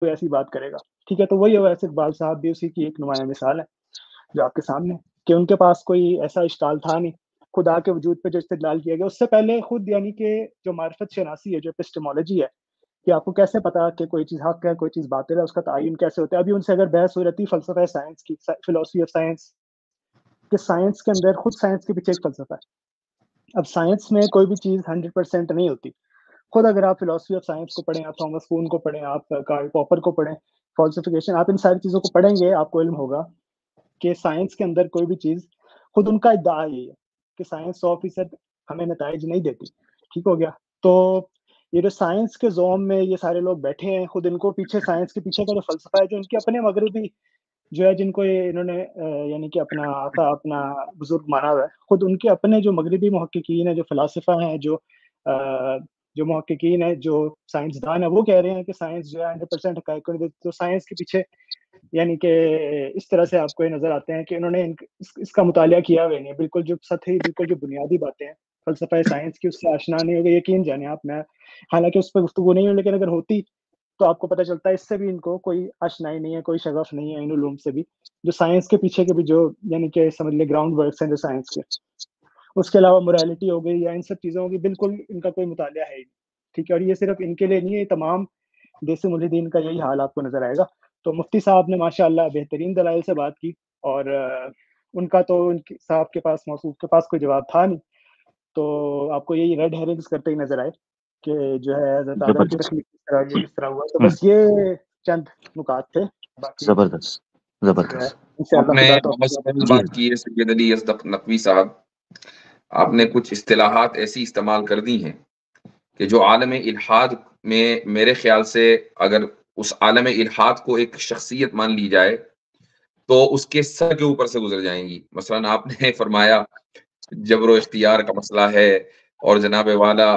کوئی ایسی بات کرے گا. ٹھیک ہے, تو وہی اویس اقبال صاحب بھی اسی کی ایک نمایاں مثال ہے جو آپ کے سامنے کہ ان کے پاس کوئی ایسا اشکال تھا نہیں. خدا کے وجود پہ جو استدلال کیا گیا اس سے پہلے خود یعنی کہ جو معرفت شناسی ہے, جو اپسٹمولوجی ہے, کہ آپ کو کیسے پتا کہ کوئی چیز حق ہے کوئی چیز باطل ہے, اس کا تعین کیسے ہوتا ہے. ابھی ان سے اگر بحث ہو رہی فلسفہ سائنس کی, فلاسفی آف سائنس, کہ سائنس کے اندر خود سائنس کے پیچھے ایک فلسفہ ہے. اب سائنس میں کوئی بھی چیز 100% نہیں ہوتی. خود اگر آپ فلاسفی آف سائنس کو پڑھیں, آپ تھامس کون کو پڑھیں, آپ کارل پاپر کو پڑھیں, فالسیفیکیشن, آپ ان ساری چیزوں کو پڑھیں گے, آپ کو علم ہوگا کہ سائنس کے اندر کوئی بھی چیز, خود ان کا ادعا یہی ہے کہ سائنس 100% ہمیں نتائج نہیں دیتی. ٹھیک ہو گیا. تو یہ جو سائنس کے زوم میں یہ سارے لوگ بیٹھے ہیں, خود ان کو پیچھے سائنس کے پیچھے کا جو فلسفہ ہے, جو ان کے اپنے مغربی جو ہے, جن کو انہوں نے یعنی کہ اپنا آقا اپنا بزرگ مانا ہوا ہے, خود ان کے اپنے جو مغربی محققین ہیں, جو فلاسفہ ہیں, جو محققین ہیں, جو سائنسدان ہیں, وہ کہہ رہے ہیں کہ سائنس جو ہے 100% حقائق کو نہیں دیتی. تو سائنس کے پیچھے یعنی کہ اس طرح سے آپ کو یہ نظر آتے ہیں کہ انہوں نے اس کا مطالعہ کیا ہوا نہیں, بالکل جو سطحی, بالکل جو بنیادی باتیں ہیں فلسفہ سائنس کی, اس سے آشنا نہیں ہوگا. یقین جانیں آپ, میں حالانکہ اس پہ گفتگو نہیں ہوں, لیکن اگر ہوتی تو آپ کو پتہ چلتا ہے اس سے بھی ان کو کوئی آشنائی نہیں ہے, کوئی شغف نہیں ہے ان علوم سے بھی, جو سائنس کے پیچھے کے بھی جو یعنی کہ سمجھ لے گراؤنڈ ورکس ہیں جو سائنس کے. اس کے علاوہ موریلٹی ہو گئی یا ان سب چیزوں کی بالکل ان کا کوئی مطالعہ ہے ہی نہیں. ٹھیک ہے, اور یہ صرف ان کے لیے نہیں ہے, یہ تمام دیسی ملحدین کا یہی حال آپ کو نظر آئے گا. تو مفتی صاحب نے ماشاءاللہ بہترین دلائل سے بات کی, اور ان کا تو ان صاحب کے پاس, موصوف کے پاس کوئی جواب تھا نہیں. تو آپ کو یہی ریڈ ہیرنگز کرتے ہی نظر آئے کہ جو ہے حضرت آدم کی تخلیق کس طرح, یہ کس طرح ہوا. تو بس یہ چند نکات تھے, باقی زبردست جو ہے زبردست. انشاءاللہ آپ نے خدا تو بہت سہل بات کی ہے سید علی یزدق نقوی صاحب. آپ نے کچھ اصطلاحات ایسی استعمال کر دی ہیں کہ جو عالم الحاد میں میرے خیال سے اگر اس عالم الحاد کو ایک شخصیت مان لی جائے تو اس کے سر کے اوپر سے گزر جائیں گی. مثلا آپ نے فرمایا جبر و اختیار کا مسئلہ ہے, اور جناب والا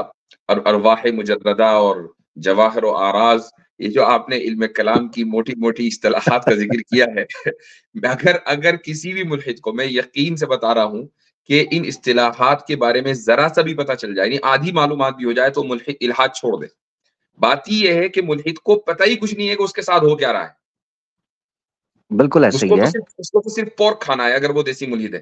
ارواح مجردہ اور جواہر و آراز, یہ جو آپ نے علم کلام کی موٹی موٹی اصطلاحات کا ذکر کیا ہے, اگر کسی بھی ملحد کو, میں یقین سے بتا رہا ہوں کہ ان اصطلاحات کے بارے میں ذرا سا بھی پتہ چل جائے, یعنی آدھی معلومات بھی ہو جائے, تو ملحد الحاد چھوڑ دے. بات یہ ہے کہ ملحد کو پتہ ہی کچھ نہیں ہے کہ اس کے ساتھ ہو کیا رہا ہے. بالکل ایسے ہی ہے, اس کو تو صرف پورک کھانا ہے اگر وہ دیسی ملحد ہے.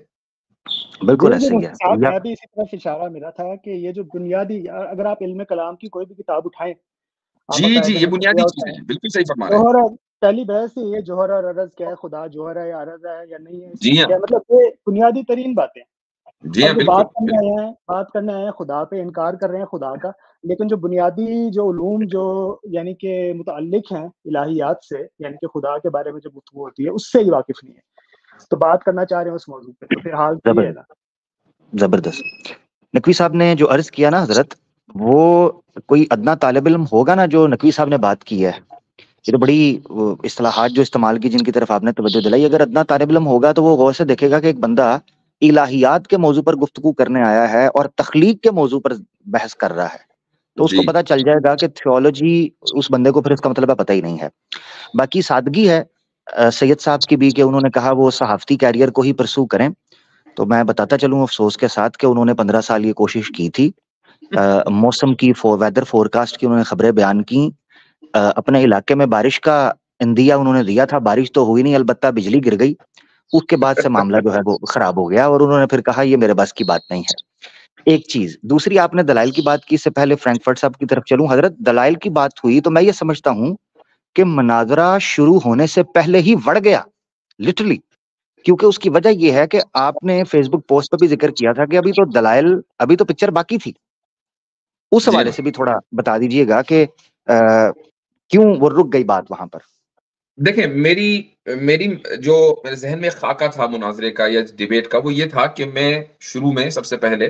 بالکل ایسے ہی ہے. صاحب میں بھی اسی طرف اشارہ میرا تھا کہ یہ جو بنیادی, اگر آپ علم کلام کی کوئی بھی کتاب اٹھائیں, جی یہ بنیادی چیزیں ہیں, بالکل صحیح فرما رہے ہیں. جوہر, پہلی بحث ہی ہے جوہر اور عرض کیا ہے, خدا جوہر ہے یا عرض ہے یا نہیں ہے, جی ہاں, کیا مطلب یہ بنیادی ترین باتیں. جی ہاں, اب یہ بالکل بات کرنے آئے ہیں خدا پہ, انکار کر رہے ہیں خدا کا, لیکن جو بنیادی جو علوم جو یعنی کہ متعلق ہیں الہیات سے, یعنی کہ خدا کے بارے میں جو گفتگو ہوتی ہے, اس سے ہی واقف نہیں ہے. تو بات کرنا چاہ رہے ہیں اس موضوع پہ, تو پھر حال تو یہ ہے نا. زبردست. نقوی صاحب نے جو عرض کیا نا حضرت, وہ کوئی ادنا طالب علم ہوگا نا جو نقوی صاحب نے بات کی ہے, یہ تو بڑی اصطلاحات جو استعمال کی جن کی طرف آپ نے توجہ دلائی, اگر ادنا طالب علم ہوگا تو وہ غور سے دیکھے گا کہ ایک بندہ الہیات کے موضوع پر گفتگو کرنے آیا ہے اور تخلیق کے موضوع پر بحث کر رہا ہے, تو اس کو پتہ چل جائے گا کہ تھیولوجی اس بندے کو پھر اس کا مطلب پتہ ہی نہیں ہے. باقی سادگی ہے سید صاحب کی بھی کہ انہوں نے کہا وہ صحافتی کیریئر کو ہی پرسو کریں, تو میں بتاتا چلوں افسوس کے ساتھ کہ انہوں نے 15 سال یہ کوشش کی تھی. موسم کی ویدر فور کاسٹ کی انہوں نے خبریں بیان کی, اپنے علاقے میں بارش کا اندیا انہوں نے دیا تھا, بارش تو ہوئی نہیں, البتہ بجلی گر گئی. اس کے بعد سے معاملہ جو ہے وہ خراب ہو گیا, اور انہوں نے پھر کہا یہ میرے بس کی بات نہیں ہے. ایک چیز. دوسری, آپ نے دلائل کی بات کی, اس سے پہلے فرینکفرٹ صاحب کی طرف چلوں. حضرت دلائل کی بات ہوئی تو میں یہ سمجھتا ہوں کہ مناظرہ شروع ہونے سے پہلے ہی وڑ گیا لٹرلی, کیونکہ اس کی وجہ یہ ہے کہ آپ نے فیس بک پوسٹ پہ بھی ذکر کیا تھا کہ ابھی تو دلائل, ابھی تو پکچر باقی تھی. اس حوالے سے بھی تھوڑا بتا دیجئے گا کہ کیوں وہ رک گئی بات وہاں پر. دیکھیں, میری جو میرے ذہن میں خاکہ تھا مناظرے کا یا ڈیبیٹ کا, وہ یہ تھا کہ میں شروع میں سب سے پہلے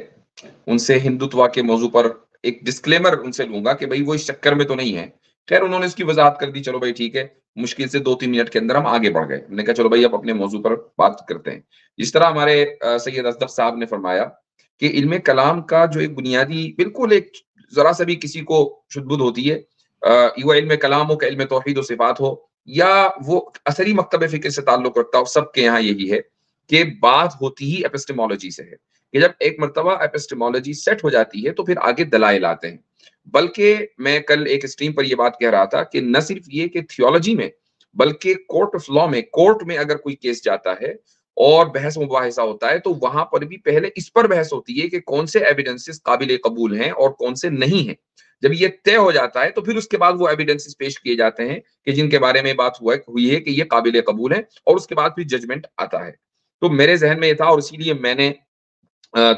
ان سے ہندوتوا کے موضوع پر ایک ڈسکلیمر ان سے لوں گا کہ بھائی وہ اس چکر میں تو نہیں ہے. خیر انہوں نے اس کی وضاحت کر دی, چلو بھائی ٹھیک ہے, مشکل سے 2-3 منٹ کے اندر ہم آگے بڑھ گئے. ہم نے کہا چلو بھائی اب اپنے موضوع پر بات کرتے ہیں. جس طرح ہمارے سید اصدق صاحب نے فرمایا کہ علم کلام کا جو ایک بنیادی, بالکل ایک ذرا سا بھی کسی کو شدبد ہوتی ہے, وہ علم کلام ہو کہ علم توحید و صفات ہو یا وہ اثری مکتب فکر سے تعلق رکھتا ہو, سب کے یہاں یہی ہے کہ بات ہوتی ہی ایپسٹمولوجی سے ہے, کہ جب ایک مرتبہ ایپسٹمولوجی سیٹ ہو جاتی ہے تو پھر آگے دلائل آتے ہیں. بلکہ میں کل ایک اسٹریم پر یہ بات کہہ رہا تھا کہ نہ صرف یہ کہ تھیولوجی میں بلکہ کورٹ آف لا میں، کورٹ میں اگر کوئی کیس جاتا ہے اور بحث مباحثہ ہوتا ہے تو وہاں پر بھی پہلے اس پر بحث ہوتی ہے کہ کون سے ایویڈنسز قابل قبول ہیں اور کون سے نہیں ہیں. جب یہ طے ہو جاتا ہے تو پھر اس کے بعد وہ ایویڈنسز پیش کیے جاتے ہیں کہ جن کے بارے میں بات ہوئی ہے کہ یہ قابل قبول ہے، اور اس کے بعد پھر ججمنٹ آتا ہے. تو میرے ذہن میں یہ تھا اور اسی لیے میں نے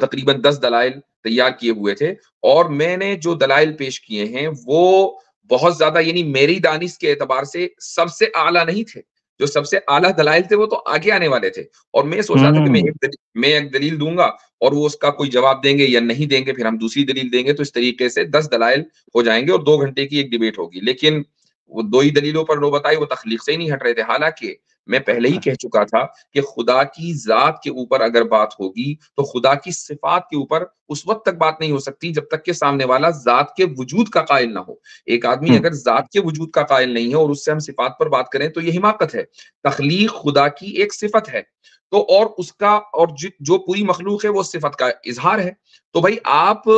تقریباً 10 دلائل تیار کیے ہوئے تھے، اور میں نے جو دلائل پیش کیے ہیں وہ بہت زیادہ یعنی میری دانش کے اعتبار سے سب سے اعلیٰ نہیں تھے. جو سب سے اعلیٰ دلائل تھے وہ تو آگے آنے والے تھے، اور میں سوچ رہا تھا کہ میں ایک دلیل دوں گا اور وہ اس کا کوئی جواب دیں گے یا نہیں دیں گے، پھر ہم دوسری دلیل دیں گے، تو اس طریقے سے 10 دلائل ہو جائیں گے اور 2 گھنٹے کی ایک ڈیبیٹ ہوگی. لیکن وہ 2 ہی دلیلوں پر نوبت آئی، وہ تخلیق سے ہی نہیں ہٹ رہے تھے. حالانکہ میں پہلے ہی کہہ چکا تھا کہ خدا کی ذات کے اوپر اگر بات ہوگی تو خدا کی صفات کے اوپر اس وقت تک بات نہیں ہو سکتی جب تک کہ سامنے والا ذات کے وجود کا قائل نہ ہو. ایک آدمی اگر ذات کے وجود کا قائل نہیں ہے اور اس سے ہم صفات پر بات کریں تو یہ حماقت ہے. تخلیق خدا کی ایک صفت ہے، تو اور اس کا اور جو پوری مخلوق ہے وہ صفت کا اظہار ہے. تو بھائی آپ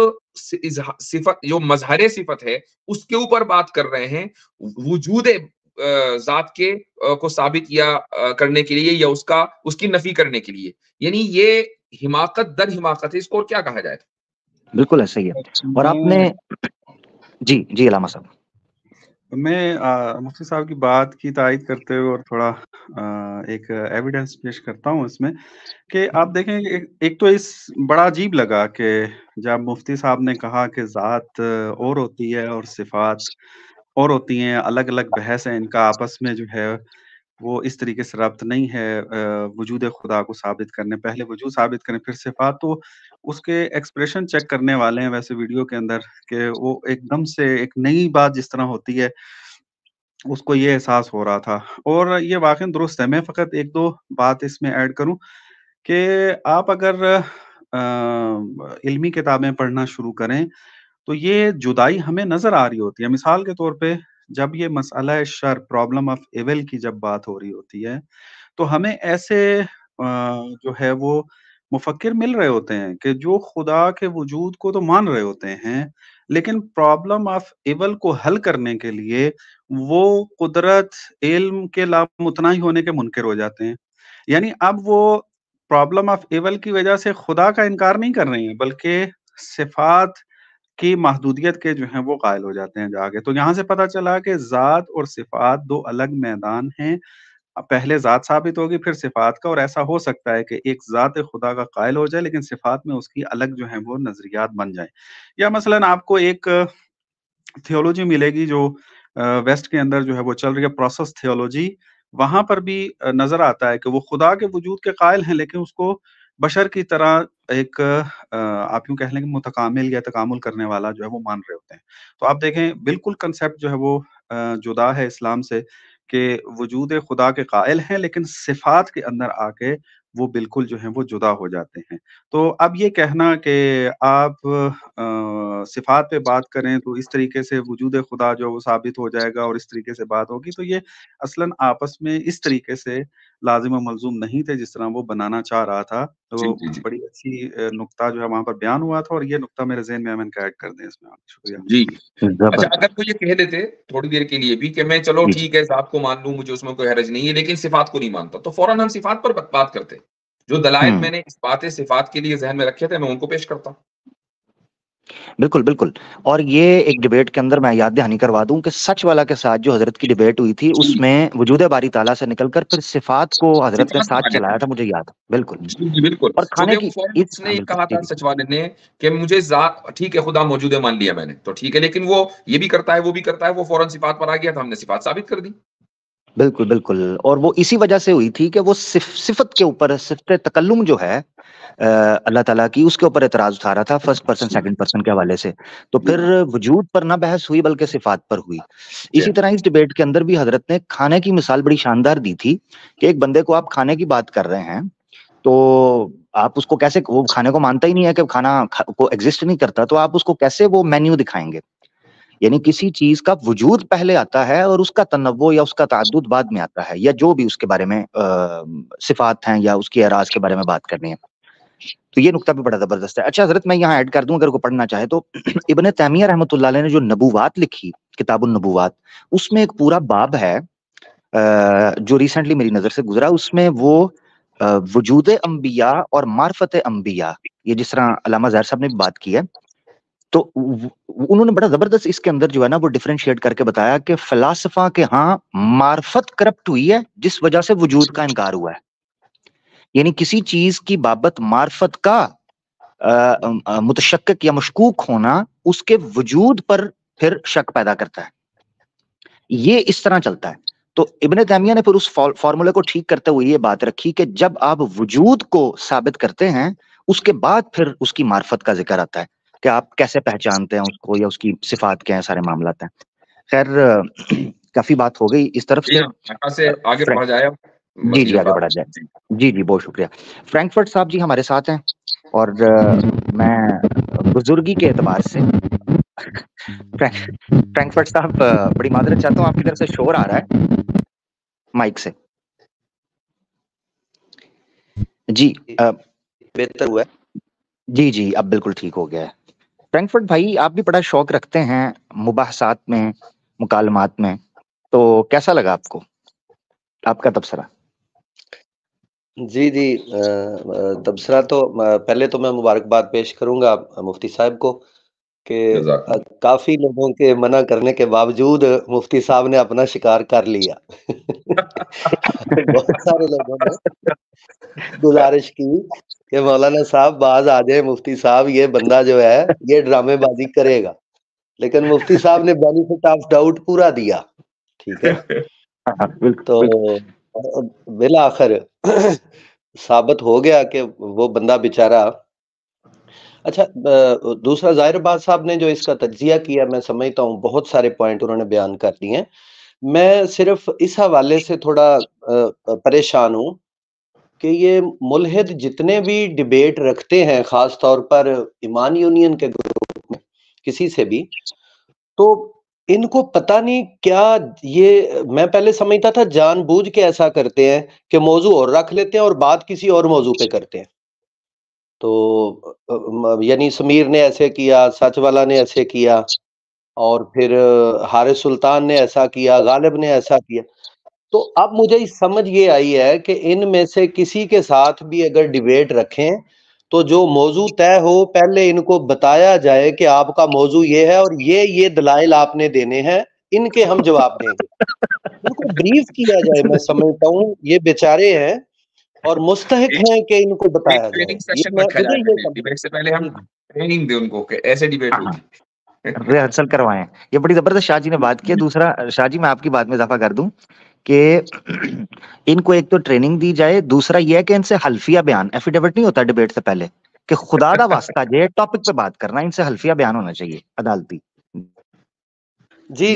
صفت جو مظہر صفت ہے اس کے اوپر بات کر رہے ہیں وجود ذات کے کو ثابت یا کرنے کے لیے یا اس کی نفی کرنے کے لیے. یعنی یہ حماقت در حماقت ہے، اس کو اور کیا کہا جائے. بالکل ایسا ہی ہے. اور آپ نے جی علامہ صاحب، میں مفتی صاحب کی بات کی تائید کرتے ہوئے اور تھوڑا ایک ایویڈنس پیش کرتا ہوں اس میں کہ آپ دیکھیں ایک تو اس بڑا عجیب لگا کہ جب مفتی صاحب نے کہا کہ ذات اور ہوتی ہے اور صفات اور ہوتی ہیں، الگ الگ بحث ہیں ان کا، آپس میں جو ہے وہ اس طریقے سے ربط نہیں ہے وجود خدا کو ثابت کرنے، پہلے وجود ثابت کریں پھر صفات. تو اس کے ایکسپریشن چیک کرنے والے ہیں ویسے ویڈیو کے اندر کہ وہ ایک دم سے ایک نئی بات جس طرح ہوتی ہے اس کو یہ احساس ہو رہا تھا، اور یہ واقعی درست ہے. میں فقط 2 بات اس میں ایڈ کروں کہ آپ اگر علمی کتابیں پڑھنا شروع کریں تو یہ جدائی ہمیں نظر آ رہی ہوتی ہے. مثال کے طور پہ جب یہ مسئلہ شر پرابلم آف ایول کی جب بات ہو رہی ہوتی ہے تو ہمیں ایسے جو ہے وہ مفکر مل رہے ہوتے ہیں کہ جو خدا کے وجود کو تو مان رہے ہوتے ہیں لیکن پرابلم آف ایول کو حل کرنے کے لیے وہ قدرت علم کے لامتناہی ہونے کے منکر ہو جاتے ہیں. یعنی اب وہ پرابلم آف ایول کی وجہ سے خدا کا انکار نہیں کر رہے ہیں بلکہ صفات کی محدودیت کے جو ہیں وہ قائل ہو جاتے ہیں جا کے. تو یہاں سے پتہ چلا کہ ذات اور صفات 2 الگ میدان ہیں. پہلے ذات ثابت ہوگی پھر صفات کا، اور ایسا ہو سکتا ہے کہ ایک ذات خدا کا قائل ہو جائے لیکن صفات میں اس کی الگ جو ہیں وہ نظریات بن جائیں. یا مثلاً آپ کو ایک تھیولوجی ملے گی جو ویسٹ کے اندر جو ہے وہ چل رہی ہے، پروسیس تھیولوجی. وہاں پر بھی نظر آتا ہے کہ وہ خدا کے وجود کے قائل ہیں لیکن اس کو بشر کی طرح ایک آپ یوں کہہ لیں کہ متکامل یا تکامل کرنے والا جو ہے وہ مان رہے ہوتے ہیں. تو آپ دیکھیں بالکل کنسیپٹ جو ہے وہ جدا ہے اسلام سے کہ وجود خدا کے قائل ہیں لیکن صفات کے اندر آ کے وہ بالکل جو ہیں وہ جدا ہو جاتے ہیں. تو اب یہ کہنا کہ آپ صفات پہ بات کریں تو اس طریقے سے وجود خدا جو وہ ثابت ہو جائے گا اور اس طریقے سے بات ہوگی، تو یہ اصلاً آپس میں اس طریقے سے لازم و ملزوم نہیں تھے جس طرح وہ بنانا چاہ رہا تھا. تو بڑی اچھی نقطہ جو ہے وہاں پر بیان ہوا تھا، اور یہ نقطہ میرے ذہن میں امن کا ایڈ کر دیں اس میں. شکریہ جی. اچھا، اگر وہ یہ کہہ دیتے تھوڑی دیر کے لیے بھی کہ میں چلو ٹھیک ہے ذات کو مان لوں، مجھے اس میں کوئی حرج نہیں ہے لیکن صفات کو نہیں مانتا، تو فوراً ہم صفات پر بات کرتے. جو دلائل میں نے اس بات صفات کے لیے ذہن میں رکھے تھے میں ان کو پیش کرتا ہوں. بالکل بالکل. اور یہ ایک ڈیبیٹ کے اندر میں یاد دہانی کروا دوں کہ سچ والا کے ساتھ جو حضرت کی ڈیبیٹ ہوئی تھی اس میں وجود باری تعالیٰ سے نکل کر پھر صفات کو حضرت نے ساتھ چلایا تھا، مجھے یاد. بالکل بالکل. اور کھانے کی اس نے یہ کہا تھا سچ والے نے کہ مجھے ذات ٹھیک ہے خدا موجود ہے مان لیا میں نے، تو ٹھیک ہے، لیکن وہ یہ بھی کرتا ہے وہ بھی کرتا ہے، وہ فوراً صفات پر آ گیا تھا، ہم نے صفات ثابت کر دی. بالکل بالکل. اور وہ اسی وجہ سے ہوئی تھی کہ وہ صفت کے اوپر، صفت تکلم جو ہے اللہ تعالیٰ کی، اس کے اوپر اعتراض اٹھا رہا تھا فرسٹ پرسن سیکنڈ پرسن کے حوالے سے. تو پھر وجود پر نہ بحث ہوئی بلکہ صفات پر ہوئی. اسی طرح اس ڈیبیٹ کے اندر بھی حضرت نے کھانے کی مثال بڑی شاندار دی تھی کہ ایک بندے کو آپ کھانے کی بات کر رہے ہیں تو آپ اس کو کیسے، وہ کھانے کو مانتا ہی نہیں ہے کہ کھانا کو ایگزسٹ نہیں کرتا، تو آپ اس کو کیسے وہ مینیو دکھائیں گے؟ یعنی کسی چیز کا وجود پہلے آتا ہے اور اس کا تنوع یا اس کا تعدد بعد میں آتا ہے، یا جو بھی اس کے بارے میں صفات ہیں یا اس کی اعراض کے بارے میں بات کرنی ہے. تو یہ نقطہ بھی بڑا زبردست ہے. اچھا حضرت میں یہاں ایڈ کر دوں اگر کوئی پڑھنا چاہے تو ابن تیمیہ رحمۃ اللہ علیہ نے جو نبوات لکھی کتاب النبوات اس میں ایک پورا باب ہے جو ریسنٹلی میری نظر سے گزرا. اس میں وہ وجود انبیاء اور معرفت انبیاء یہ جس طرح علامہ ظاہر صاحب نے بھی بات کی ہے تو انہوں نے بڑا زبردست اس کے اندر جو ہے نا وہ ڈیفرینشیٹ کر کے بتایا کہ فلاسفہ کے ہاں معرفت کرپٹ ہوئی ہے جس وجہ سے وجود کا انکار ہوا ہے. یعنی کسی چیز کی بابت معرفت کا متشکک یا مشکوک ہونا اس کے وجود پر پھر شک پیدا کرتا ہے. یہ اس طرح چلتا ہے. تو ابن تیمیہ نے پھر اس فارمولے کو ٹھیک کرتے ہوئے یہ بات رکھی کہ جب آپ وجود کو ثابت کرتے ہیں اس کے بعد پھر اس کی معرفت کا ذکر آتا ہے کہ آپ کیسے پہچانتے ہیں اس کو یا اس کی صفات کیا ہیں, سارے معاملات ہیں. خیر کافی بات ہو گئی اس طرف سے آگے بڑھ جائے. جی جی آگے بڑھا جائے. جی جی بہت شکریہ. فرینکفرٹ صاحب جی ہمارے ساتھ ہیں اور میں بزرگی کے اعتبار سے فرینکفرٹ صاحب بڑی معذرت چاہتا ہوں آپ کی طرف سے شور آ رہا ہے مائک سے. جی بہتر ہوا ہے. جی جی اب بالکل ٹھیک ہو گیا ہے. فرینکفرٹ بھائی آپ بھی بڑا شوق رکھتے ہیں مباحثات میں مکالمات میں, تو کیسا لگا آپ کو, آپ کا تبصرہ؟ جی جی تبصرہ تو پہلے تو میں مبارکباد پیش کروں گا مفتی صاحب کو کہ کافی لوگوں کے منع کرنے کے باوجود مفتی صاحب نے اپنا شکار کر لیا. بہت سارے لوگوں نے گزارش کی کہ مولانا صاحب باز آ جائے, مفتی صاحب یہ بندہ جو ہے یہ ڈرامے بازی کرے گا, لیکن مفتی صاحب نے بینیفٹ آف ڈاؤٹ پورا دیا. ٹھیک ہے, تو بالآخر ثابت ہو گیا کہ وہ بندہ بیچارہ. اچھا دوسرا ظاہر آباد صاحب نے جو اس کا تجزیہ کیا میں سمجھتا ہوں بہت سارے پوائنٹ انہوں نے بیان کر دیے ہیں. میں صرف اس حوالے سے تھوڑا پریشان ہوں کہ یہ ملحد جتنے بھی ڈیبیٹ رکھتے ہیں خاص طور پر ایمان یونین کے گروپ میں کسی سے بھی, تو ان کو پتہ نہیں کیا, یہ میں پہلے سمجھتا تھا جان بوجھ کے ایسا کرتے ہیں کہ موضوع اور رکھ لیتے ہیں اور بات کسی اور موضوع پہ کرتے ہیں. تو یعنی سمیر نے ایسے کیا, سچ والا نے ایسے کیا, اور پھر حارث سلطان نے ایسا کیا, غالب نے ایسا کیا. تو اب مجھے سمجھ یہ آئی ہے کہ ان میں سے کسی کے ساتھ بھی اگر ڈیبیٹ رکھیں تو جو موضوع طے ہو پہلے ان کو بتایا جائے کہ آپ کا موضوع یہ ہے اور یہ دلائل آپ نے دینے ہیں, ان کے ہم جواب دیں گے. ان کو بریف کیا جائے. میں سمجھتا ہوں یہ بیچارے ہیں اور مستحق ہیں کہ ان کو بتایا جائے. ڈیبیٹ سے پہلے ہم ٹریننگ دیں ان کو کہ ایسے ڈیبیٹ ہوگی, ریہرسل کروائیں. یہ بڑی زبردست شاہ جی نے بات کی. دوسرا شاہ جی میں آپ کی بات میں اضافہ کر دوں کہ ان کو ایک تو ٹریننگ دی جائے, دوسرا یہ ہے کہ ان سے حلفیہ بیان, ایفیڈیوٹ نہیں ہوتا ڈیبیٹ سے پہلے, کہ خدا دا واسطہ جو ٹاپک پہ بات کرنا ان سے حلفیہ بیان ہونا چاہیے عدالتی. جی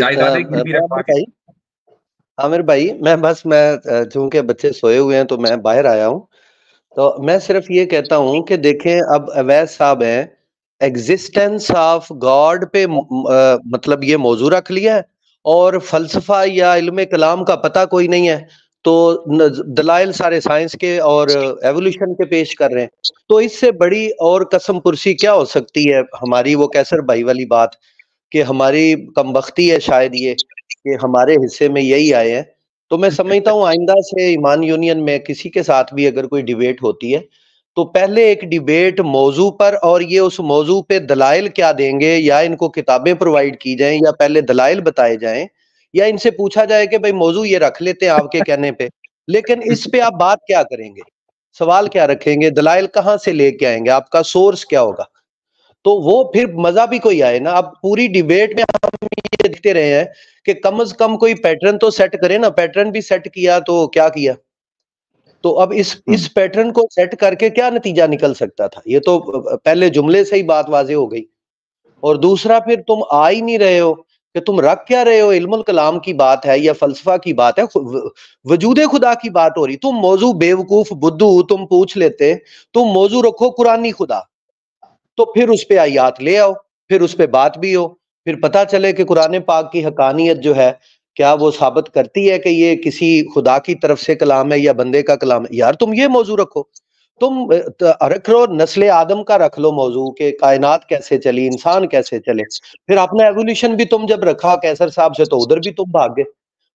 عامر بھائی میں چونکہ بچے سوئے ہوئے ہیں تو میں باہر آیا ہوں, تو میں صرف یہ کہتا ہوں کہ دیکھیں اب اویس صاحب ہیں ایگزسٹنس آف گاڈ پہ مطلب یہ موضوع رکھ لیا ہے اور فلسفہ یا علم کلام کا پتہ کوئی نہیں ہے, تو دلائل سارے سائنس کے اور ایوولوشن کے پیش کر رہے ہیں. تو اس سے بڑی اور قسم پرسی کیا ہو سکتی ہے ہماری, وہ کیسر بھائی والی بات کہ ہماری کم بختی ہے شاید یہ کہ ہمارے حصے میں یہی آئے ہیں. تو میں سمجھتا ہوں آئندہ سے ایمان یونین میں کسی کے ساتھ بھی اگر کوئی ڈیبیٹ ہوتی ہے تو پہلے ایک ڈیبیٹ موضوع پر, اور یہ اس موضوع پہ دلائل کیا دیں گے, یا ان کو کتابیں پرووائڈ کی جائیں یا پہلے دلائل بتائے جائیں, یا ان سے پوچھا جائے کہ بھائی موضوع یہ رکھ لیتے ہیں آپ کے کہنے پہ, لیکن اس پہ آپ بات کیا کریں گے, سوال کیا رکھیں گے, دلائل کہاں سے لے کے آئیں گے, آپ کا سورس کیا ہوگا, تو وہ پھر مزہ بھی کوئی آئے نا. اب پوری ڈیبیٹ میں ہم یہ دیکھتے رہے ہیں کہ کم از کم کوئی پیٹرن تو سیٹ کرے نا, پیٹرن بھی سیٹ کیا تو کیا کیا, تو اب اس پیٹرن کو سیٹ کر کے کیا نتیجہ نکل سکتا تھا. یہ تو پہلے جملے سے ہی بات واضح ہو گئی. اور دوسرا پھر تم آ ہی نہیں رہے ہو کہ تم رکھ کیا رہے ہو, علم الکلام کی بات ہے یا فلسفہ کی بات ہے, وجود خدا کی بات ہو رہی, تم موضوع بیوقوف بدھو تم پوچھ لیتے, تم موضوع رکھو قرآنی خدا, تو پھر اس پہ آیات لے آؤ, پھر اس پہ بات بھی ہو, پھر پتہ چلے کہ قرآن پاک کی حقانیت جو ہے کیا وہ ثابت کرتی ہے کہ یہ کسی خدا کی طرف سے کلام ہے یا بندے کا کلام ہے. یار تم یہ موضوع رکھو, تم رکھ لو نسل آدم کا، رکھ لو موضوع کہ کائنات کیسے چلی، انسان کیسے چلے، پھر اپنا ایولیوشن بھی تم جب رکھا کیسر صاحب سے تو ادھر بھی تم بھاگ گئے،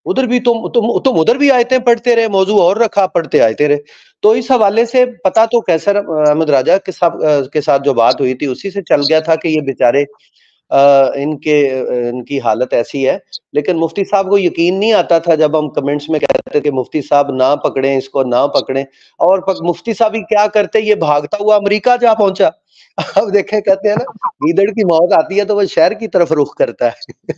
ادھر بھی تم ادھر بھی آیتیں پڑھتے رہے، موضوع اور رکھا، پڑھتے آتے رہے. تو اس حوالے سے پتا تو کیسر احمد راجہ کے ساتھ جو بات ہوئی تھی اسی سے چل گیا تھا کہ یہ بیچارے ان کی حالت ایسی ہے. لیکن مفتی صاحب کو یقین نہیں آتا تھا جب ہم کمنٹس میں کہتے کہ مفتی صاحب نہ پکڑیں اس کو، نہ پکڑیں، اور مفتی صاحب ہی کیا کرتے، یہ بھاگتا ہوا امریکہ جا پہنچا. اب دیکھیں کہتے ہیں نا گیدڑ کی موت آتی ہے تو وہ شہر کی طرف رخ کرتا ہے.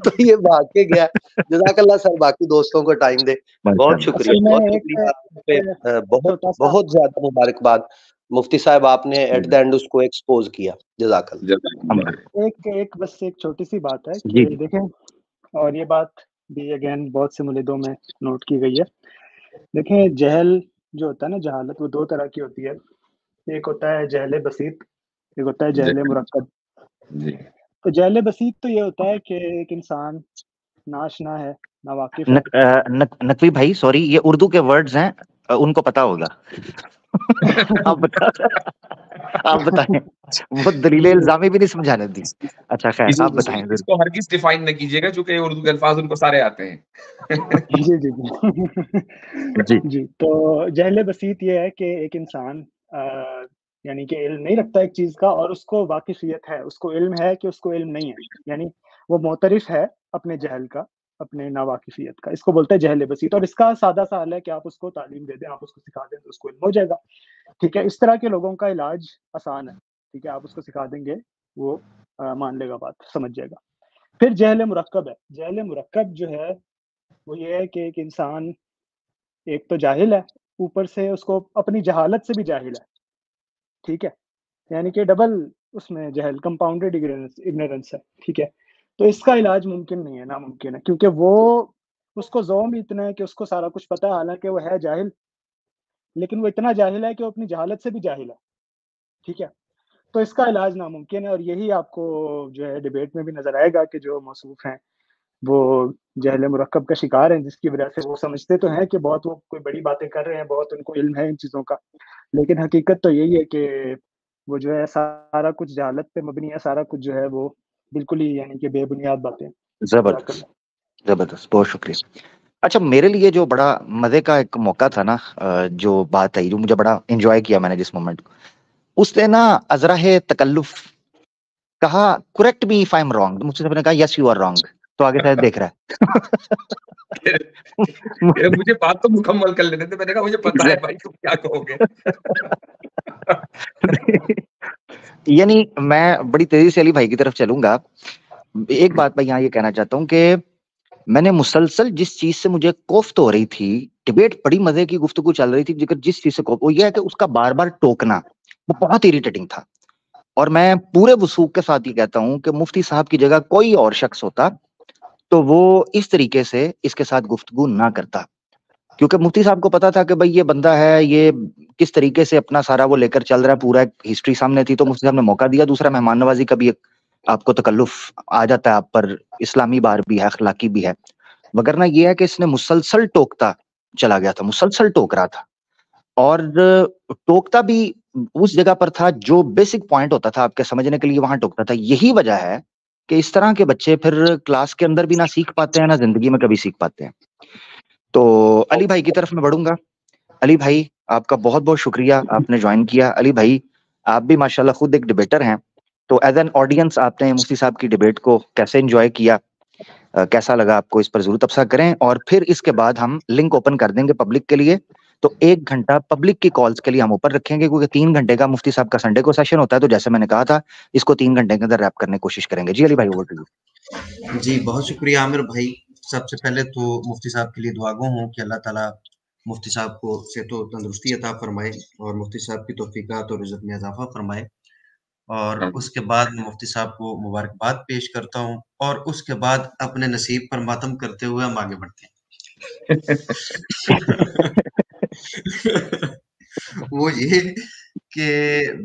تو یہ بھاگ کے گیا. جزاک اللہ سر، باقی دوستوں کو ٹائم دے. بہت شکریہ، اصل میں بہت ایک شکریہ، بہت چھوٹا سا بہت زیادہ مبارکباد مفتی صاحب، آپ نے ایٹ دا اینڈ اس کو ایکسپوز کیا. جزاک اللہ. ایک بس ایک چھوٹی سی بات ہے جی کہ دیکھیں، اور یہ بات بھی اگین بہت سے ملیدوں میں نوٹ کی گئی ہے. دیکھیں جہل جو ہوتا ہے نا، جہالت، وہ دو طرح کی ہوتی ہے. ایک ہوتا ہے جہل بسیط، ایک ہوتا ہے جہل مرکب. تو جہل بسیط تو یہ ہوتا ہے کہ ایک انسان ناشنا ہے، نا واقف ہے. نقوی بھائی سوری، یہ اردو کے ورڈز ہیں، ان کو پتا ہوگا. آپ بتائیں، وہ دلیل الزامی بھی نہیں سمجھانے دی. اچھا خیر، آپ بتائیں. اس کو ہرگز ڈیفائن نہ کیجیے گا چونکہ اردو کے الفاظ ان کو سارے آتے ہیں. جی جی جی جی. تو جہل بسیط یہ ہے کہ ایک انسان یعنی کہ علم نہیں رکھتا ایک چیز کا، اور اس کو واقفیت ہے، اس کو علم ہے کہ اس کو علم نہیں ہے، یعنی وہ معترف ہے اپنے جہل کا، اپنے ناواقفیت کا. اس کو بولتے ہیں جہل بسیط. اور اس کا سادہ سا حل ہے کہ آپ اس کو تعلیم دے دیں، آپ اس کو سکھا دیں تو اس کو علم ہو جائے گا. ٹھیک ہے، اس طرح کے لوگوں کا علاج آسان ہے. ٹھیک ہے، آپ اس کو سکھا دیں گے، وہ مان لے گا، بات سمجھ جائے گا. پھر جہل مرکب ہے. جہل مرکب جو ہے وہ یہ ہے کہ ایک انسان ایک تو جاہل ہے، اوپر سے اس کو اپنی جہالت سے بھی جاہل ہے. ٹھیک ہے، یعنی کہ ڈبل اس میں جہل، کمپاؤنڈڈ اگنورنس ہے. ٹھیک ہے، تو اس کا علاج ممکن نہیں ہے، ناممکن ہے، کیونکہ وہ اس کو زوم اتنا ہے کہ اس کو سارا کچھ پتا ہے، حالانکہ وہ ہے جاہل، لیکن وہ اتنا جاہل ہے کہ وہ اپنی جہالت سے بھی جاہل ہے. ٹھیک ہے، تو اس کا علاج ناممکن ہے. اور یہی آپ کو جو ہے ڈیبیٹ میں بھی نظر آئے گا کہ جو موصوف ہیں وہ جہل مرکب کا شکار ہیں، جس کی وجہ سے وہ سمجھتے تو ہیں کہ بہت وہ کوئی بڑی باتیں کر رہے ہیں، بہت ان کو علم ہے ان چیزوں کا، لیکن حقیقت تو یہی ہے کہ وہ جو ہے سارا کچھ جہالت پہ مبنی ہے، سارا کچھ جو ہے وہ بالکل ہی یعنی کہ بے بنیاد باتیں. زبردست، بہت شکریہ. اچھا، میرے لیے جو بڑا مزے کا ایک موقع تھا نا، جو بات آئی، جو مجھے بڑا انجوائے کیا میں نے جس مومنٹ کو، اس نے نا ازراہ تکلف کہا correct me if I am wrong. مجھ سے نے کہا یس یو آر رانگ. تو آگے شاید دیکھ رہا ہے. مجھے بات تو مکمل کر لینے تھے. میں نے کہا مجھے پتا ہے بھائی تم کیا کہو گے. یعنی میں بڑی تیزی سے علی بھائی کی طرف چلوں گا. ایک بات میں یہاں یہ کہنا چاہتا ہوں کہ میں نے مسلسل جس چیز سے مجھے کوفت ہو رہی تھی، ڈیبیٹ بڑی مزے کی گفتگو چل رہی تھی، جس چیز سے کوفت، وہ یہ ہے کہ اس کا بار بار ٹوکنا وہ بہت اریٹیٹنگ تھا. اور میں پورے وثوق کے ساتھ یہ کہتا ہوں کہ مفتی صاحب کی جگہ کوئی اور شخص ہوتا تو وہ اس طریقے سے اس کے ساتھ گفتگو نہ کرتا، کیونکہ مفتی صاحب کو پتا تھا کہ بھائی یہ بندہ ہے، یہ کس طریقے سے اپنا سارا وہ لے کر چل رہا ہے، پورا ایک ہسٹری سامنے تھی، تو مفتی صاحب نے موقع دیا. دوسرا، مہمان نوازی کا بھی ایک آپ کو تکلف آ جاتا ہے آپ پر، اسلامی بار بھی ہے، اخلاقی بھی ہے. وگرنہ یہ ہے کہ اس نے مسلسل ٹوکتا چلا گیا تھا، مسلسل ٹوک رہا تھا، اور ٹوکتا بھی اس جگہ پر تھا جو بیسک پوائنٹ ہوتا تھا آپ کے سمجھنے کے لیے، وہاں ٹوکتا تھا. یہی وجہ ہے کہ اس طرح کے بچے پھر کلاس کے اندر بھی نہ سیکھ پاتے ہیں، نہ زندگی میں کبھی سیکھ پاتے ہیں. تو علی بھائی کی طرف میں بڑھوں گا. علی بھائی، آپ کا بہت بہت شکریہ، آپ نے جوائن کیا. علی بھائی، آپ بھی ماشاءاللہ خود ایک ڈیبیٹر ہیں، تو ایز این آڈینس آپ نے مفتی صاحب کی ڈیبیٹ کو کیسے انجوائے کیا، کیسا لگا آپ کو، اس پر ضرور تبصرہ کریں. اور پھر اس کے بعد ہم لنک اوپن کر دیں گے پبلک کے لیے، تو 1 گھنٹہ پبلک کی کالز کے لیے ہم اوپر رکھیں گے، کیونکہ 3 گھنٹے کا مفتی صاحب کا سنڈے کو سیشن ہوتا ہے، تو جیسے میں نے کہا تھا اس کو 3 گھنٹے کے اندر ریپ کرنے کی کوشش کریں گے. جی علی بھائی، اوور ٹو یو. جی بہت شکریہ عامر بھائی. سب سے پہلے تو مفتی صاحب کے لیے دعا گو ہوں کہ اللہ تعالیٰ مفتی صاحب کو صحت و تندرستی عطا فرمائے اور مفتی صاحب کی توفیقات اور رزق میں اضافہ فرمائے. اور اس کے بعد میں مفتی صاحب کو مبارکباد پیش کرتا ہوں، اور اس کے بعد اپنے نصیب پر ماتم کرتے ہوئے ہم آگے بڑھتے ہیں. وہ یہ کہ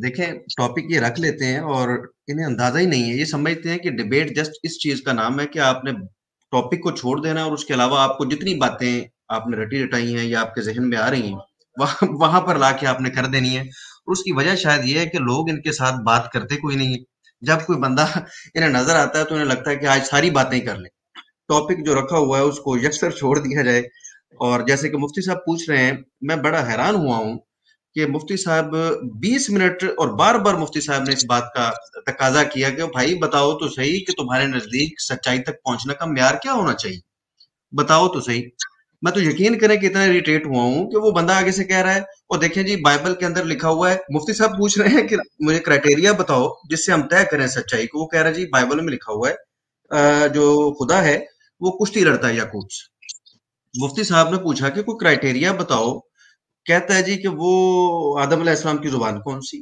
دیکھیں ٹاپک یہ رکھ لیتے ہیں اور انہیں اندازہ ہی نہیں ہے، یہ سمجھتے ہیں کہ ڈیبیٹ جسٹ اس چیز کا نام ہے کہ آپ نے ٹاپک کو چھوڑ دینا اور اس کے علاوہ آپ کو جتنی باتیں آپ نے رٹی رٹائی ہیں یا آپ کے ذہن میں آ رہی ہیں وہاں پر لا کے آپ نے کر دینی ہے. اور اس کی وجہ شاید یہ ہے کہ لوگ ان کے ساتھ بات کرتے کوئی نہیں ہے. جب کوئی بندہ انہیں نظر آتا ہے تو انہیں لگتا ہے کہ آج ساری باتیں کر لیں, ٹاپک جو رکھا ہوا ہے اس کو یکسر چھوڑ دیا جائے. اور جیسے کہ مفتی صاحب پوچھ رہے ہیں, میں بڑا حیران ہوا ہوں کہ مفتی صاحب 20 منٹ اور بار بار مفتی صاحب نے اس بات کا تقاضا کیا کہ بھائی بتاؤ تو صحیح کہ تمہارے نزدیک سچائی تک پہنچنے کا معیار کیا ہونا چاہیے, بتاؤ تو صحیح. میں تو یقین کریں کہ اتنا اریٹیٹ ہوا ہوں کہ وہ بندہ آگے سے کہہ رہا ہے اور دیکھیں جی بائبل کے اندر لکھا ہوا ہے. مفتی صاحب پوچھ رہے ہیں کہ مجھے کرائٹیریا بتاؤ جس سے ہم طے کریں سچائی کو. وہ کہہ رہا ہے جی بائبل میں لکھا ہوا ہے جو خدا ہے وہ کشتی لڑتا ہے یعقوب سے. مفتی صاحب نے پوچھا کہ کوئی کرائٹیریا بتاؤ, کہتا ہے جی کہ وہ آدم علیہ السلام کی زبان کون سی.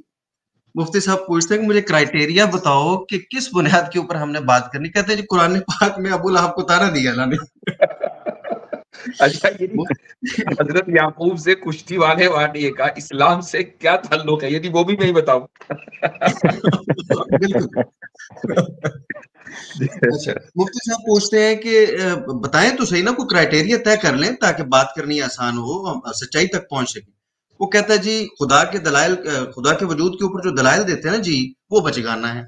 مفتی صاحب پوچھتے ہیں کہ مجھے کرائٹیریا بتاؤ کہ کس بنیاد کے اوپر ہم نے بات کرنی. کہتے ہیں جی قرآن پاک میں ابو لہب کو تارا دیا اللہ نے. اچھا حضرت یعقوب سے کشتی والے واقعے کا اسلام سے کیا تعلق ہے, یعنی وہ بھی میں ہی بتاؤں. بالکل. اچھا مفتی صاحب پوچھتے ہیں کہ بتائیں تو صحیح نا, کوئی کرائٹیریا طے کر لیں تاکہ بات کرنی آسان ہو, سچائی تک پہنچ سکے. وہ کہتا ہے جی خدا کے دلائل, خدا کے وجود کے اوپر جو دلائل دیتے ہیں نا جی وہ بچگانا ہے.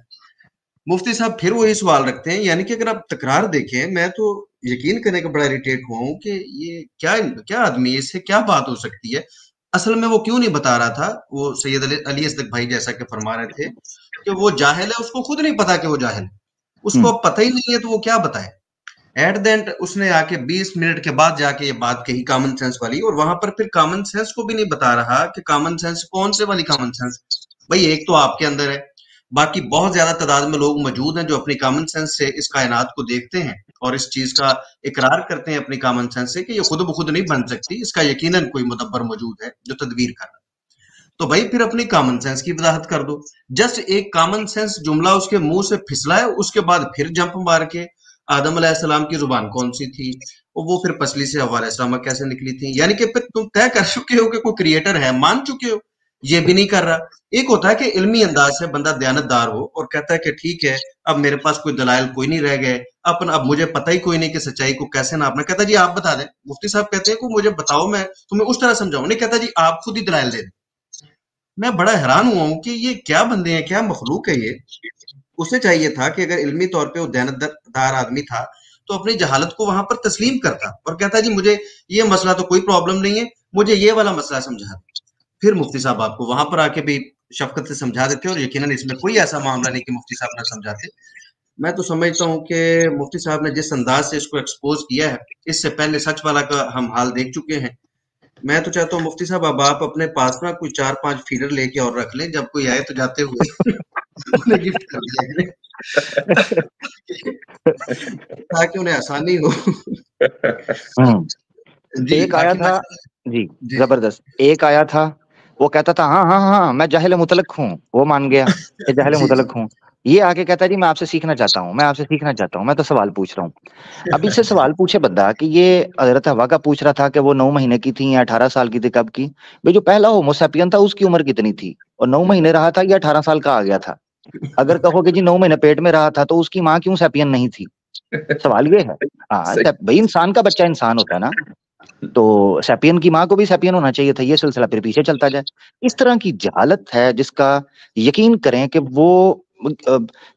مفتی صاحب پھر وہی سوال رکھتے ہیں, یعنی کہ اگر آپ تکرار دیکھیں, میں تو یقین کرنے کا بڑا اریٹیٹ ہوا ہوں کہ یہ کیا آدمی ہے, اس سے کیا بات ہو سکتی ہے. اصل میں وہ کیوں نہیں بتا رہا تھا, وہ سید علی اصدق بھائی جیسا کہ فرما رہے تھے کہ وہ جاہل ہے, اس کو خود نہیں پتا کہ وہ جاہل ہے, اس کو اب پتہ ہی نہیں ہے تو وہ کیا بتائے. ایٹ دا اینڈ اس نے آ کے 20 منٹ کے بعد جا کے یہ بات کہی کامن سینس والی, اور وہاں پر پھر کامن سینس کو بھی نہیں بتا رہا کہ کامن سینس کون سے والی کامن سینس. بھائی ایک تو آپ کے اندر ہے, باقی بہت زیادہ تعداد میں لوگ موجود ہیں جو اپنی کامن سینس سے اس کائنات کو دیکھتے ہیں اور اس چیز کا اقرار کرتے ہیں اپنی کامن سینس سے کہ یہ خود بخود نہیں بن سکتی, اس کا یقیناً کوئی مدبر موجود ہے جو تدبیر کر رہا ہے. تو بھائی پھر اپنی کامن سینس کی وضاحت کر دو. جسٹ ایک کامن سینس جملہ اس کے منہ سے پھسلا ہے, اس کے بعد پھر جمپ مار کے آدم علیہ السلام کی زبان کون سی تھی, وہ پھر پسلی سے حوا علیہ السلام کیسے نکلی تھی. یعنی کہ پھر تم طے کر چکے ہو کہ کوئی کریٹر ہے, مان چکے ہو, یہ بھی نہیں کر رہا. ایک ہوتا ہے کہ علمی انداز سے بندہ دیانتدار ہو اور کہتا ہے کہ ٹھیک ہے اب میرے پاس کوئی دلائل کوئی نہیں رہ گئے, اب مجھے پتہ ہی کوئی نہیں کہ سچائی کو کیسے ناپنا. کہتا جی آپ بتا دیں. مفتی صاحب کہتے ہیں کہ مجھے بتاؤ, میں تمہیں اس طرح سمجھاؤں. نہیں, کہتا جی آپ خود ہی دلائل دے دیں. میں بڑا حیران ہوا ہوں کہ یہ کیا بندے ہیں, کیا مخلوق ہے یہ. اسے چاہیے تھا کہ اگر علمی طور پہ وہ دیانتدار آدمی تھا تو اپنی جہالت کو وہاں پر تسلیم کرتا اور کہتا جی مجھے یہ مسئلہ تو کوئی پرابلم نہیں ہے, مجھے یہ والا مسئلہ سمجھا دیں. پھر مفتی صاحب آپ کو وہاں پر آ کے بھی شفقت سے سمجھا دیتے, اور یقیناً اس میں کوئی ایسا معاملہ نہیں کہ مفتی صاحب نہ سمجھاتے. میں تو سمجھتا ہوں کہ مفتی صاحب نے جس انداز سے اس کو ایکسپوز کیا ہے, اس سے پہلے سچ والا کا ہم حال دیکھ چکے ہیں. میں تو چاہتا ہوں مفتی صاحب اب آپ اپنے پاس نا کوئی 4-5 فیڈر لے کے اور رکھ لیں, جب کوئی آئے تو جاتے ہوئے انہیں گفٹ کر دیا کریں تاکہ انہیں آسانی ہو. جی ایک آیا تھا, جی زبردست, ایک آیا تھا وہ کہتا تھا ہاں ہاں ہاں میں جاہل مطلق ہوں, وہ مان گیا کہ جاہل مطلق ہوں. یہ آگے کہتا ہے جی میں آپ سے سیکھنا چاہتا ہوں, میں آپ سے سیکھنا چاہتا ہوں, میں تو سوال پوچھ رہا ہوں. اب اس سے سوال پوچھے بندہ کہ یہ حضرت حوا کا پوچھ رہا تھا کہ وہ 9 مہینے کی تھی یا 18 سال کی تھی, کب کی. بھائی جو پہلا ہومو سیپین تھا اس کی عمر کتنی تھی, اور 9 مہینے رہا تھا یا 18 سال کا آ گیا تھا. اگر کہو کہ جی 9 مہینے پیٹ میں رہا تھا تو اس کی ماں کیوں سیپین نہیں تھی, سوال یہ ہے. ہاں بھائی انسان کا بچہ انسان ہوتا ہے نا, تو سیپین کی ماں کو بھی سیپین ہونا چاہیے تھا. یہ سلسلہ پھر پیچھے چلتا جائے. اس طرح کی جہالت ہے جس کا یقین کریں کہ وہ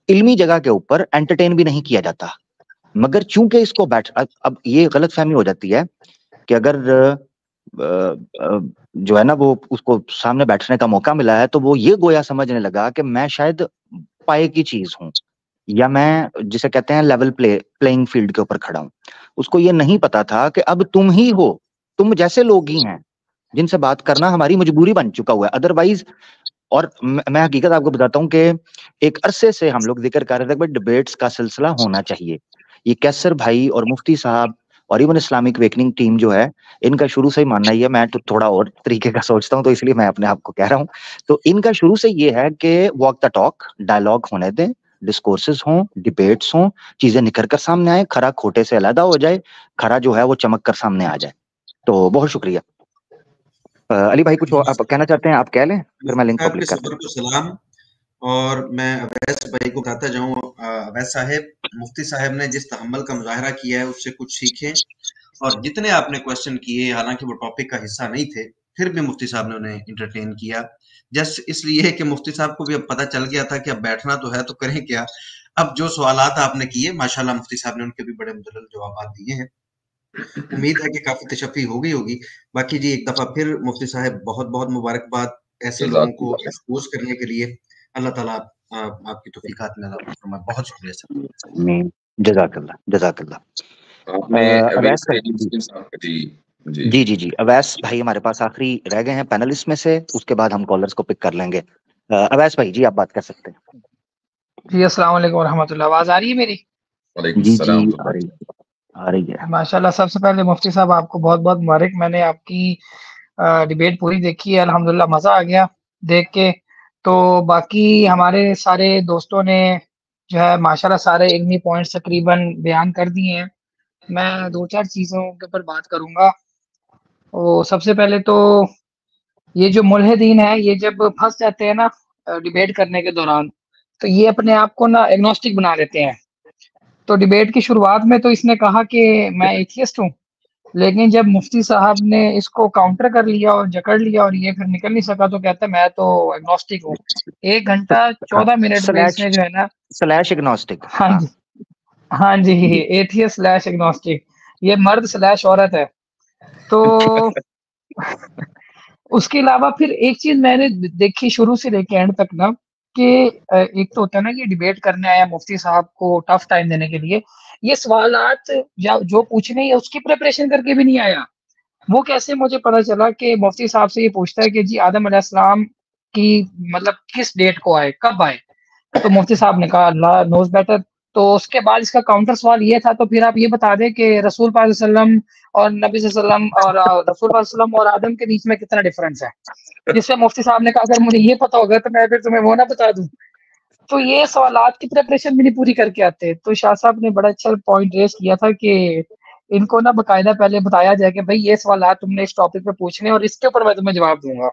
علمی جگہ کے اوپر انٹرٹین بھی نہیں کیا جاتا, مگر چونکہ اس کو اب یہ غلط فہمی ہو جاتی ہے کہ اگر جو ہے نا وہ اس کو سامنے بیٹھنے کا موقع ملا ہے تو وہ یہ گویا سمجھنے لگا کہ میں شاید پائے کی چیز ہوں, یا میں جسے کہتے ہیں لیول پلینگ فیلڈ کے اوپر کھڑا ہوں. اس کو یہ نہیں پتا تھا کہ اب تم ہی ہو, تم جیسے لوگ ہی ہیں جن سے بات کرنا ہماری مجبوری بن چکا ہوا ہے, ادروائز. اور میں حقیقت آپ کو بتاتا ہوں کہ ایک عرصے سے ہم لوگ ذکر کر رہے تھے کہ ڈبیٹس کا سلسلہ ہونا چاہیے. یہ کیسر بھائی اور مفتی صاحب اور ایون اسلامک ویکننگ ٹیم جو ہے, ان کا شروع سے ہی ماننا ہی ہے, میں تو تھوڑا اور طریقے کا سوچتا ہوں تو اس لیے میں اپنے آپ کو کہہ رہا ہوں. تو ان کا شروع سے یہ ہے کہ واک دا ٹاک, ڈائلاگ ہونے دیں, ڈسکورسز ہوں, ڈبیٹس ہوں, چیزیں نکھر کر سامنے آئے, کھرا کھوٹے سے علیحدہ ہو جائے, کھرا جو ہے وہ چمک کر سامنے آ جائے. تو بہت شکریہ. علی بھائی کچھ آپ کہنا چاہتے ہیں, آپ کہہ لیں, پھر میں لنک پبلک کرتا ہوں. سلام. اور میں اویس بھائی کو کہتا جاؤں, اویس صاحب, مفتی صاحب نے جس تحمل کا مظاہرہ کیا ہے اس سے کچھ سیکھیں, اور جتنے آپ نے کوشچن کیے حالانکہ وہ ٹاپک کا حصہ نہیں تھے, پھر بھی مفتی صاحب نے انہیں انٹرٹین کیا، جسٹ اس لیے کہ مفتی صاحب کو بھی اب پتہ چل گیا تھا کہ اب بیٹھنا تو ہے تو کریں کیا. اب جو سوالات آپ نے کیے ماشاءاللہ مفتی صاحب نے ان کے بھی بڑے مدلل جوابات دیے ہیں. امید ہے کہ کافی تشفی ہو گئی ہوگی. باقی جی ایک دفعہ پھر مفتی صاحب بہت بہت مبارکباد ایسے لوگوں کو ایکسپوز کرنے کے لیے. اللہ تعالیٰ آپ کی توفیقات میں اضافہ فرمائے. بہت شکریہ سر. جزاک اللہ جزاک اللہ. اویس جی اویس بھائی ہمارے پاس آخری رہ گئے ہیں پینلسٹ میں سے، اس کے بعد ہم کالرز کو پک کر لیں گے. اویس بھائی جی آپ بات کر سکتے ہیں. جی السلام علیکم ورحمۃ اللہ. آواز آ رہی ہے میری؟ جی جی آ رہی ہے. ماشاءاللہ. سب سے پہلے مفتی صاحب آپ کو بہت بہت مبارک. میں نے آپ کی ڈیبیٹ پوری دیکھی ہے، الحمدللہ مزہ آ گیا دیکھ کے. تو باقی ہمارے سارے دوستوں نے جو ہے ماشاءاللہ سارے علمی پوائنٹس تقریباً بیان کر دیے ہیں. میں دو چار چیزوں کے اوپر بات کروں گا. وہ سب سے پہلے تو یہ جو ملحدین ہیں یہ جب پھنس جاتے ہیں نا ڈیبیٹ کرنے کے دوران، تو یہ اپنے آپ کو نا ایگنوسٹک بنا لیتے ہیں. تو ڈیبیٹ کی شروعات میں تو اس نے کہا کہ میں ایتھیسٹ ہوں، لیکن جب مفتی صاحب نے اس کو کاؤنٹر کر لیا اور جکڑ لیا اور یہ پھر نکل نہیں سکا تو کہتا ہے میں تو ایگنوسٹک ہوں. 1 گھنٹہ 14 منٹ میں اس نے جو ہے نا سلیش ایگنوسٹک. ہاں جی ایتھیسٹ سلیش ایگنوسٹک. یہ مرد سلیش عورت ہے. تو اس کے علاوہ پھر ایک چیز میں نے دیکھی شروع سے لے کے اینڈ تک نا، کہ ایک تو ہوتا ہے نا کہ ڈیبیٹ کرنے آیا مفتی صاحب کو ٹف ٹائم دینے کے لیے، یہ سوالات جو پوچھنے ہیں اس کی پریپریشن کر کے بھی نہیں آیا. وہ کیسے مجھے پتا چلا کہ مفتی صاحب سے یہ پوچھتا ہے کہ جی آدم علیہ السلام کی مطلب کس ڈیٹ کو آئے، کب آئے؟ تو مفتی صاحب نے کہا اللہ نوز بیٹر. تو اس کے بعد اس کا کاؤنٹر سوال یہ تھا تو پھر آپ یہ بتا دیں کہ رسول پاک صلی اللہ علیہ وسلم اور نبی صلی اللہ علیہ وسلم اور رسول پاک صلی اللہ علیہ وسلم اور آدم کے بیچ میں کتنا ڈفرنس ہے. جس سے مفتی صاحب نے کہا اگر مجھے یہ پتا ہوگا تو میں پھر تمہیں وہ نہ بتا دوں. تو یہ سوالات کی پریپریشن بھی نہیں پوری کر کے آتے. تو شاہ صاحب نے بڑا اچھا پوائنٹ ریز کیا تھا کہ ان کو نا باقاعدہ پہلے بتایا جائے کہ بھائی یہ سوالات تم نے اس ٹاپک پہ پوچھنے اور اس کے اوپر میں تمہیں جواب دوں گا.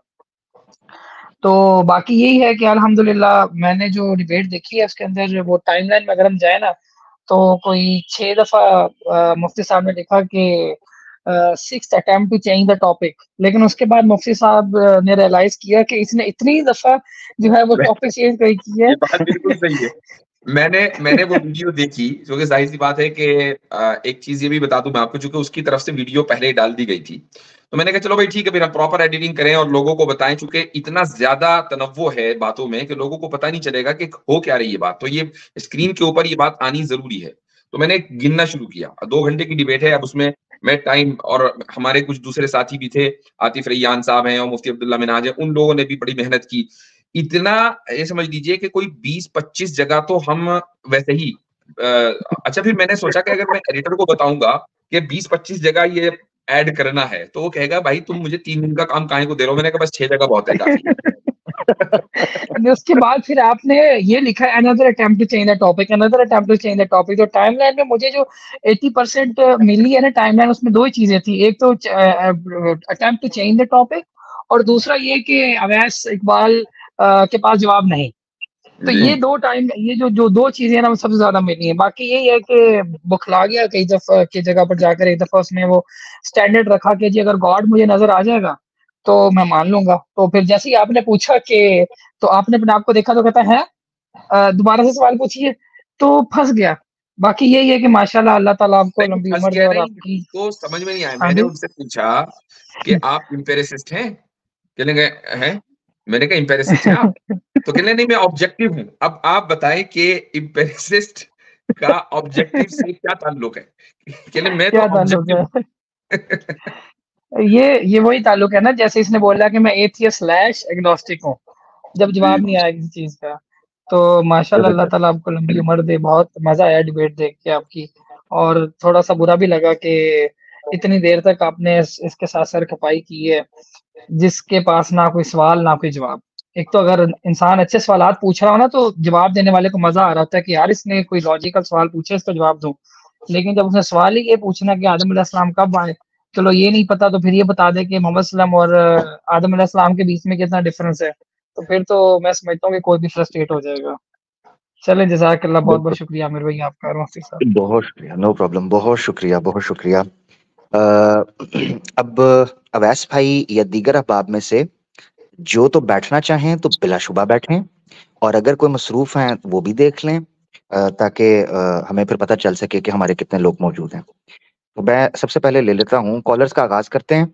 تو باقی یہی ہے کہ الحمدللہ میں نے جو ڈیبیٹ دیکھی ہے اس کے اندر وہ ٹائم لائن میں اگر ہم جائیں نا تو کوئی 6 دفعہ مفتی صاحب نے لکھا کہ 6th attempt to change the topic، لیکن اس کے بعد مفتی صاحب نے ریئلائز کیا کہ اس نے اتنی دفعہ جو ہے وہ ٹاپک چینج کی ہے. بات بالکل صحیح ہے. میں نے وہ ویڈیو دیکھی، جو کہ ظاہر سی بات ہے کہ ایک چیز یہ بھی بتا دوں میں آپ کو، چونکہ اس کی طرف سے ویڈیو پہلے ہی ڈال دی گئی تھی، تو میں نے کہا چلو بھائی ٹھیک ہے پھر ہم پراپر ایڈیٹنگ کریں اور لوگوں کو بتائیں، چونکہ اتنا زیادہ تنوع ہے باتوں میں کہ لوگوں کو پتہ نہیں چلے گا کہ ہو کیا رہی ہے بات. تو یہ اسکرین کے اوپر یہ بات آنی ضروری ہے. تو میں نے گننا شروع کیا. 2 گھنٹے کی ڈیبیٹ ہے. اب اس میں ٹائم، اور ہمارے کچھ دوسرے ساتھی بھی تھے، عاطف ریان صاحب ہیں اور مفتی عبداللہ مناج ہیں، ان لوگوں نے بھی بڑی محنت کی. اتنا یہ سمجھ لیجئے کہ کوئی 20-25 جگہ تو ہم ویسے ہی اچھا پھر میں نے سوچا کہ اگر میں ایڈیٹر کو بتاؤں گا کہ 20-25 جگہ یہ ایڈ کرنا ہے تو وہ کہے گا بھائی تم مجھے 3 دن کا کام کائیں کو دے رہے ہو. میں نے کہا بس 6 جگہ بہت ہے، کافی. اس کے بعد پھر آپ نے یہ لکھا ہے another attempt to change the topic, another attempt to change the topic. تو ٹائم لائن میں مجھے جو 80% ملی ہے نا ٹائم لائن، اس میں 2 ہی چیزیں تھیں. ایک تو attempt to change the topic اور دوسرا یہ کہ اویس اقبال کے پاس جواب نہیں. تو یہ 2 چیزیں نا سب سے زیادہ ملی ہیں. باقی یہی ہے کہ بخلا گیا کئی دفعہ کی جگہ پر جا کر. ایک دفعہ اس نے وہ سٹینڈرڈ رکھا کہ جی اگر گاڈ مجھے نظر آ جائے گا تو میں مان لوں گا. تو پھر جیسے ہی آپ نے پوچھا کہ تو آپ نے اپنے آپ کو دیکھا تو کہتا ہے دوبارہ سے سوال پوچھیے، تو پھنس گیا. باقی یہی ہے کہ ماشاءاللہ اللہ تعالیٰ آپ کو لمبی عمر دے. اور آپ کی تو سمجھ میں نہیں آیا. میں نے ان سے پوچھا کہ آپ امپیریسسٹ ہیں؟ کہنے گئے ہیں. میں نے کہا امپیریسسٹ ہیں آپ؟ تو کہنے نہیں میں آبجیکٹیو ہوں. اب آپ بتائیں کہ امپیریسسٹ کا آبجیکٹیو سے کیا تعلق ہے؟ کہنے میں تو آبجیکٹیو ہوں. یہ وہی تعلق ہے نا، جیسے اس نے بولا کہ میں ایتھیسٹ سلیش ایگنوسٹک ہوں، جب جواب نہیں آیا کسی چیز کا. تو ماشاءاللہ اللہ تعالیٰ آپ کو لمبی عمر دے. بہت مزہ آیا ڈیبیٹ دیکھ کے آپ کی، اور تھوڑا سا برا بھی لگا کہ اتنی دیر تک آپ نے اس کے ساتھ سر کھپائی کی ہے جس کے پاس نہ کوئی سوال نہ کوئی جواب. ایک تو اگر انسان اچھے سوالات پوچھ رہا ہو نا تو جواب دینے والے کو مزہ آ رہا ہوتا ہے کہ یار اس نے کوئی لاجیکل سوال پوچھے اس کا جواب دوں. لیکن جب اس نے سوال ہی یہ پوچھنا کہ آدم علیہ السلام کب آئے، چلو یہ نہیں پتا تو پھر یہ بتا دے کہ محمد صلی اللہ علیہ وسلم اور آدم علیہ السلام کے بیچ میں کتنا ڈفرنس ہے، تو پھر تو میں سمجھتا ہوں کہ کوئی بھی فرسٹریٹ ہو جائے گا. چلیں جزاک اللہ. بہت بہت شکریہ عامر بھائی آپ کا. مفتی صاحب بہت شکریہ. No problem. بہت شکریہ. اب اویس بھائی یا دیگر احباب میں سے جو تو بیٹھنا چاہیں تو بلا شبہ بیٹھیں، اور اگر کوئی مصروف ہیں وہ بھی دیکھ لیں تاکہ ہمیں پھر پتہ چل سکے کہ ہمارے کتنے لوگ موجود ہیں. تو میں سب سے پہلے لے لیتا ہوں، کالرز کا آغاز کرتے ہیں.